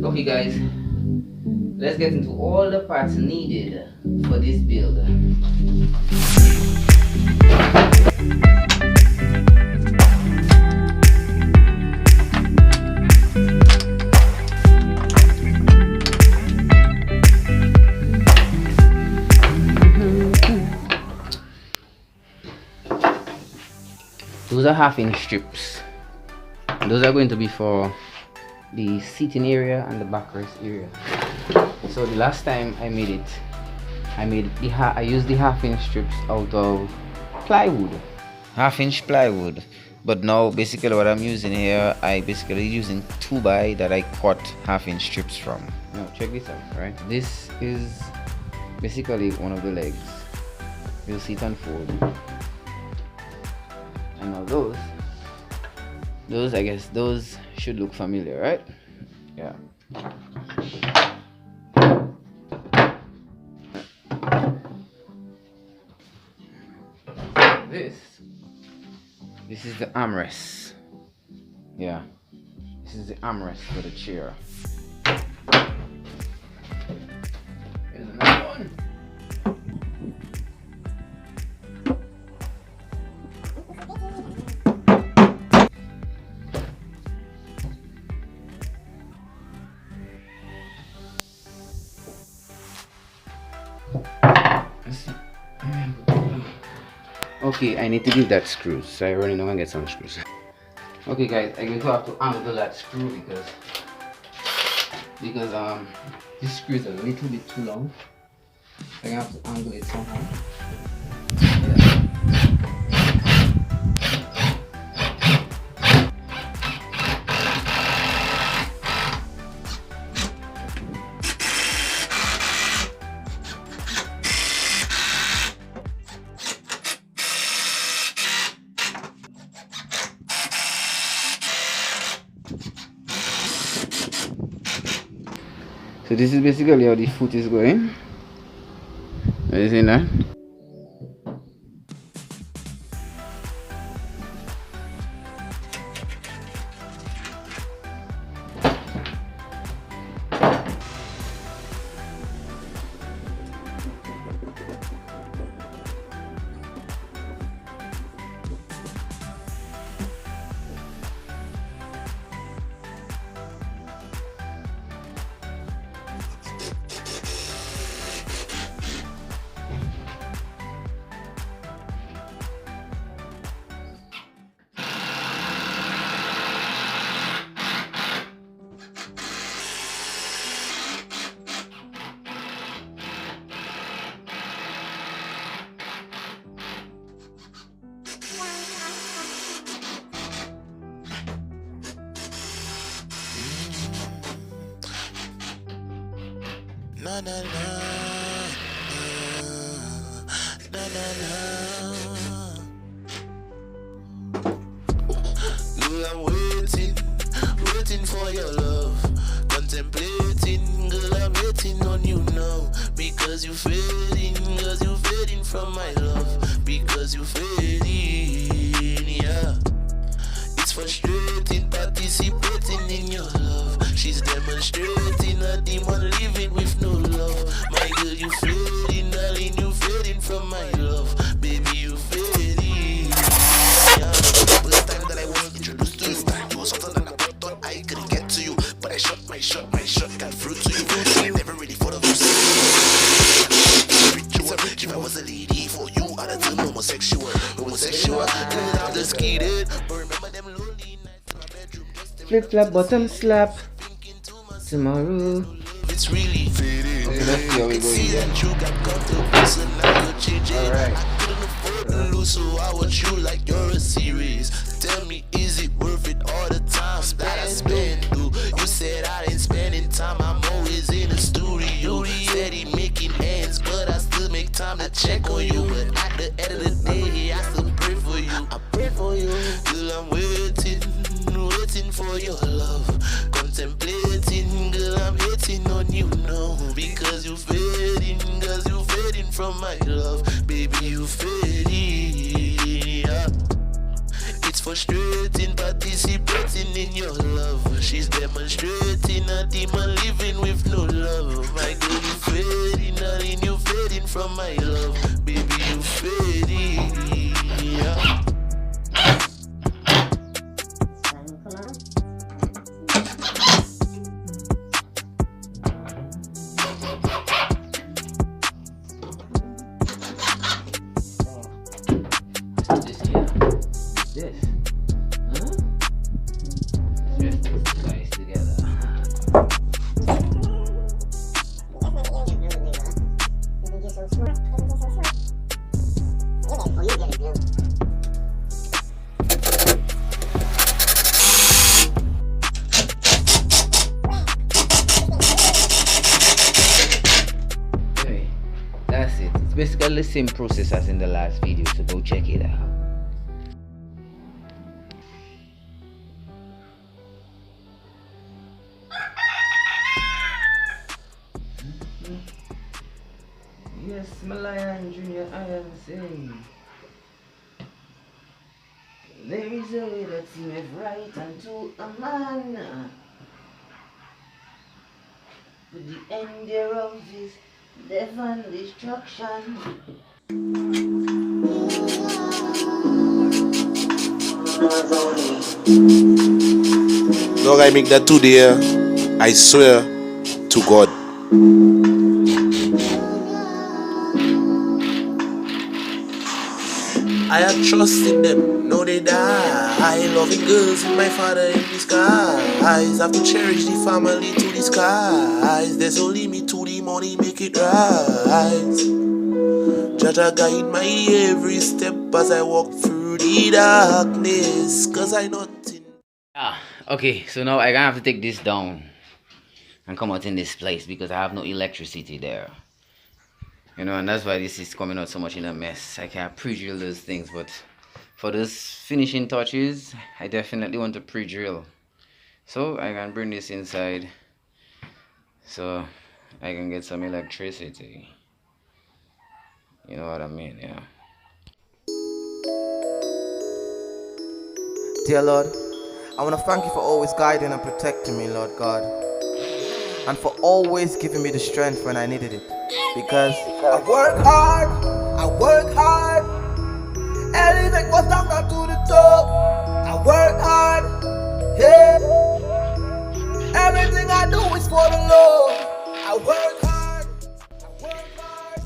Okay guys, let's get into all the parts needed for this build. Those are 1/2 inch strips. Those are going to be for the seating area and the backrest area. So the last time I made it, I used the 1/2 inch strips out of plywood, 1/2 inch plywood. But now basically what I'm using here, I basically using 2x that I cut 1/2 inch strips from. Now check this out, right? This is basically one of the legs. You'll see it unfold. And now those I guess those should look familiar, right? Yeah. This is the armrest. Yeah, this is the armrest for the chair. Here's another one. Okay, I need to give that screws, so I really know I get some screws. Okay guys, I'm going to have to angle that screw because this screw is a little bit too long. So I'm going to have to angle it somehow. So this is basically how the foot is going. Are you seeing that? Na na na, na na na. Girl, I'm waiting for your love. Contemplating, girl, I'm waiting on you now. Because you're fading from my love. Because you're fading, yeah. It's frustrating, participating in your love. She's demonstrating a demon living with no love. My girl, you fading, darling, you fading from my love. Baby, you fading. Yeah. First time that I was introduced to you, you were softer than a button. I couldn't get to you, but I shot my shot, got through to you. I never really thought of you. If I was a lady for you, I'd have done homosexual. Girl, I'm just kidding. But remember them lonely nights in my bedroom. Flip flap, bottom slap. Tomorrow. It's really fading. Okay, let's see how we go here. Alright. I couldn't afford to lose, so I watch you like you're a series. Tell me, is it worth it all the time that I spend? You said I ain't spending time, I'm always in the studio. Steady making ends, but I still make time to check on you. But at the end of the day, I still pray for you. I pray for you. Girl, I'm waiting for your love. Contemplating, girl, I'm hating on you now. Because you fading, from my love. Baby, you fading, yeah. It's frustrating, participating in your love. She's She's demonstrating a demon living with no love. My girl, you fading, darling, you fading from my love. Baby, you fading, yeah. That's it. It's basically the same process as in the last video, so go check it out. Yes, Malayan Junior, I am saying there is a way that seemeth right unto a man, but the end thereof is death and destruction. Dog, I make that today, I swear to God. I had trust in them, no they die. Loving girls with my father in disguise. Have to cherish the family to the skies. There's only me to the money, make it rise. Jaja guide my every step as I walk through the darkness, cause I nothing. Okay, so now I'm gonna have to take this down and come out in this place because I have no electricity there. You know, and that's why this is coming out so much in a mess. I can't pre-drill those things, but for those finishing touches, I definitely want to pre-drill. So I can bring this inside so I can get some electricity. You know what I mean, yeah. Dear Lord, I want to thank you for always guiding and protecting me, Lord God, and for always giving me the strength when I needed it. Because I work hard, everything was down to the top. I work hard, yeah. Everything I do is for the Lord. I work hard.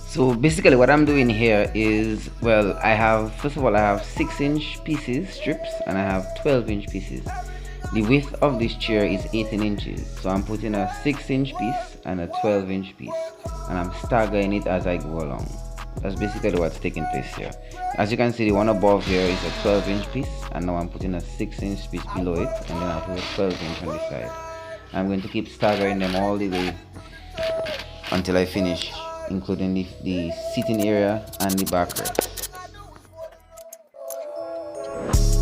So basically what I'm doing here is, well, I have, first of all, I have 6-inch pieces, strips, and I have 12-inch pieces. The width of this chair is 18 inches, so I'm putting a 6-inch piece and a 12-inch piece, and I'm staggering it as I go along. That's basically what's taking place here. As you can see, the one above here is a 12-inch piece, and now I'm putting a 6-inch piece below it, and then I'll put a 12-inch on the side. I'm going to keep staggering them all the way until I finish, including the seating area and the backrest.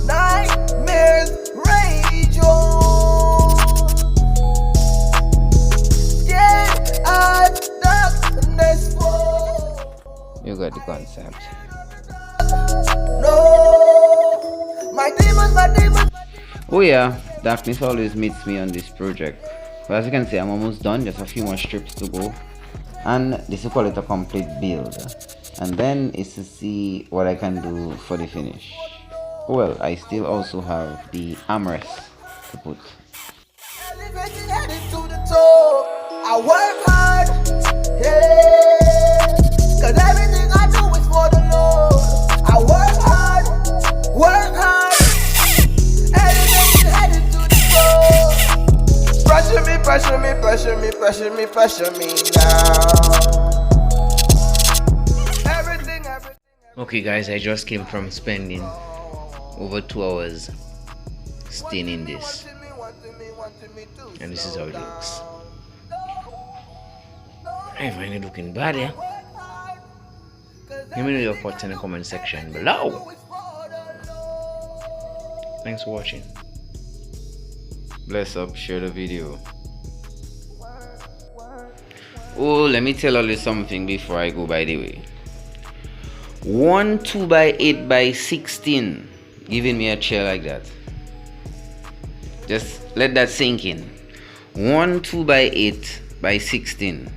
Nightmares rage on. Yeah, I've darkness fall. You got the concept. No, my demons. Oh yeah, darkness always meets me on this project. But as you can see, I'm almost done, just a few more strips to go. And this will call it a complete build. And then it's to see what I can do for the finish. Well, I still also have the armrest to put. Elevated headed to the top. I work hard, yeah. Cause everything I do is for the Lord. I work hard. Elevated headed to the top. Pressure me now. Everything. Okay guys, I just came from spending over 2 hours staying in this, and this is how it looks. I find it looking bad, yeah? Let me know your thoughts in the comment section below. Thanks for watching. Bless up, share the video. Oh, let me tell you something before I go, by the way. 1 2x8x16 giving me a chair like that. Just let that sink in. One 2x8 by 16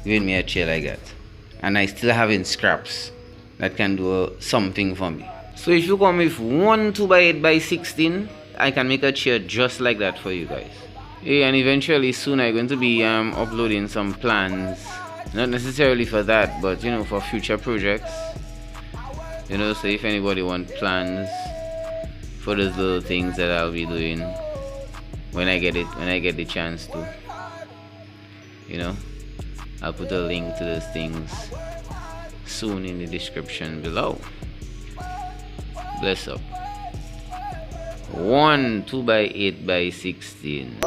giving me a chair like that, and I still having scraps that can do something for me. So if you come with one 2x8 by 16, I can make a chair just like that for you guys. Yeah, and eventually soon I'm going to be uploading some plans, not necessarily for that, but you know, for future projects. You know, so if anybody wants plans for those little things that I'll be doing when I get the chance to, you know, I'll put a link to those things soon in the description below. Bless up. One 2x8 by 16.